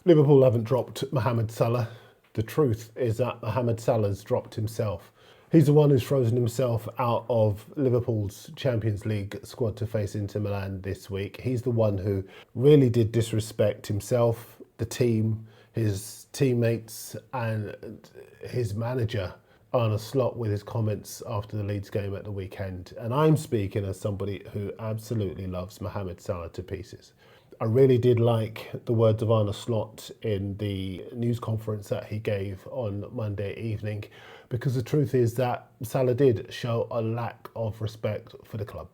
Liverpool haven't dropped Mohamed Salah. The truth is that Mohamed Salah's dropped himself. He's the one who's frozen himself out of Liverpool's Champions League squad to face Inter Milan this week. He's the one who really did disrespect himself, the team, his teammates and his manager, Arne Slot, with his comments after the Leeds game at the weekend. And I'm speaking as somebody who absolutely loves Mohamed Salah to pieces. I really did like the words of Arne Slot in the news conference that he gave on Monday evening, because the truth is that Salah did show a lack of respect for the club.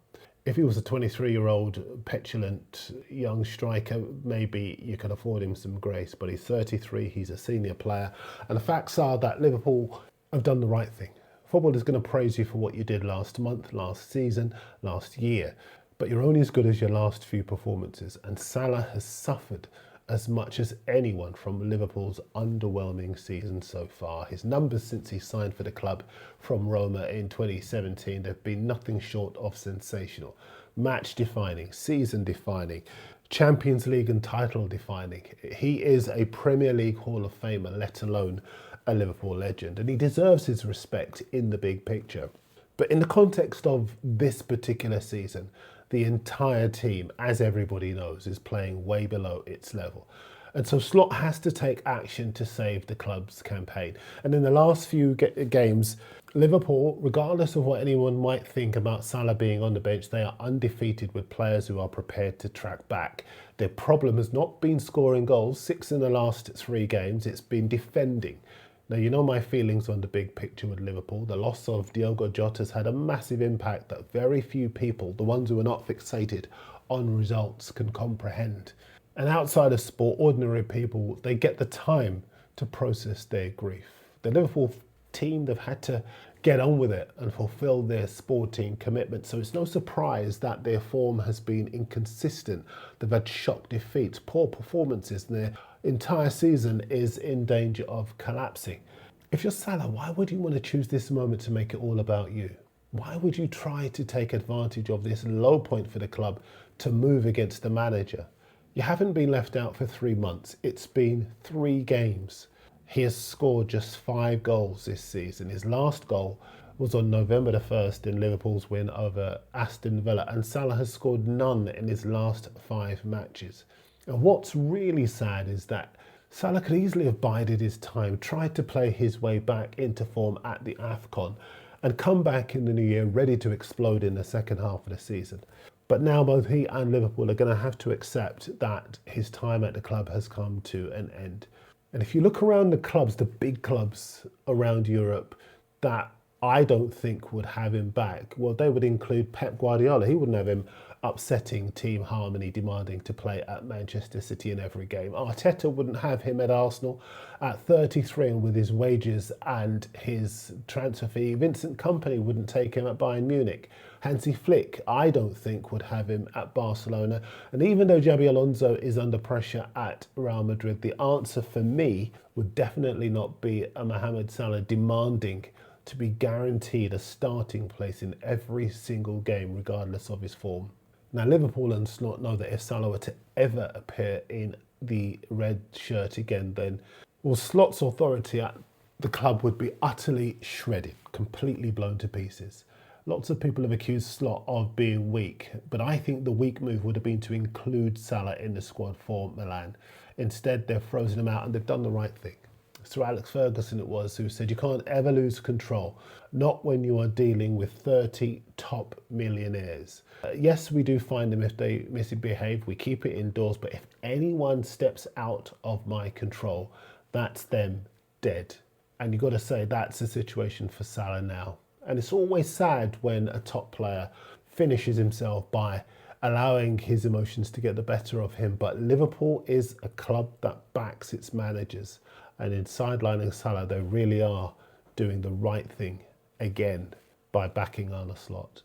If he was a 23-year-old petulant young striker, maybe you could afford him some grace, but he's 33, he's a senior player, and the facts are that Liverpool have done the right thing. Football is going to praise you for what you did last month, last season, last year. But you're only as good as your last few performances, and Salah has suffered as much as anyone from Liverpool's underwhelming season so far. His numbers since he signed for the club from Roma in 2017 have been nothing short of sensational. Match defining, season defining, Champions League and title defining. He is a Premier League Hall of Famer, let alone a Liverpool legend, and he deserves his respect in the big picture. But in the context of this particular season, the entire team, as everybody knows, is playing way below its level. And so Slot has to take action to save the club's campaign. And in the last few games, Liverpool, regardless of what anyone might think about Salah being on the bench, they are undefeated with players who are prepared to track back. Their problem has not been scoring goals, 6 in the last 3 games, it's been defending. Now, you know my feelings on the big picture with Liverpool. The loss of Diogo Jota has had a massive impact that very few people, the ones who are not fixated on results, can comprehend. And outside of sport, ordinary people, they get the time to process their grief. The Liverpool team, they've had to get on with it and fulfill their sporting commitment. So it's no surprise that their form has been inconsistent. They've had shock defeats, poor performances, and their entire season is in danger of collapsing. If you're Salah, why would you want to choose this moment to make it all about you? Why would you try to take advantage of this low point for the club to move against the manager? You haven't been left out for 3 months. It's been 3 games. He has scored just 5 goals this season. His last goal was on November the 1st in Liverpool's win over Aston Villa, and Salah has scored none in his last 5 matches. And what's really sad is that Salah could easily have bided his time, tried to play his way back into form at the AFCON, and come back in the new year ready to explode in the second half of the season. But now both he and Liverpool are going to have to accept that his time at the club has come to an end. And if you look around the clubs, the big clubs around Europe that I don't think would have him back, well, they would include Pep Guardiola. He wouldn't have him upsetting team harmony, demanding to play at Manchester City in every game. Arteta wouldn't have him at Arsenal at 33, and with his wages and his transfer fee, Vincent Kompany wouldn't take him at Bayern Munich. Hansi Flick, I don't think, would have him at Barcelona. And even though Xabi Alonso is under pressure at Real Madrid, the answer for me would definitely not be a Mohamed Salah demanding to be guaranteed a starting place in every single game, regardless of his form. Now, Liverpool and Slot know that if Salah were to ever appear in the red shirt again, then, well, Slot's authority at the club would be utterly shredded, completely blown to pieces. Lots of people have accused Slot of being weak, but I think the weak move would have been to include Salah in the squad for Milan. Instead, they've frozen him out and they've done the right thing. Sir Alex Ferguson it was who said you can't ever lose control, not when you are dealing with 30 top millionaires. Yes, we do fine them if they misbehave, we keep it indoors, but if anyone steps out of my control, that's them dead. And you've got to say that's the situation for Salah now. And it's always sad when a top player finishes himself by allowing his emotions to get the better of him. But Liverpool is a club that backs its managers. And in sidelining Salah, they really are doing the right thing again by backing Arne Slot.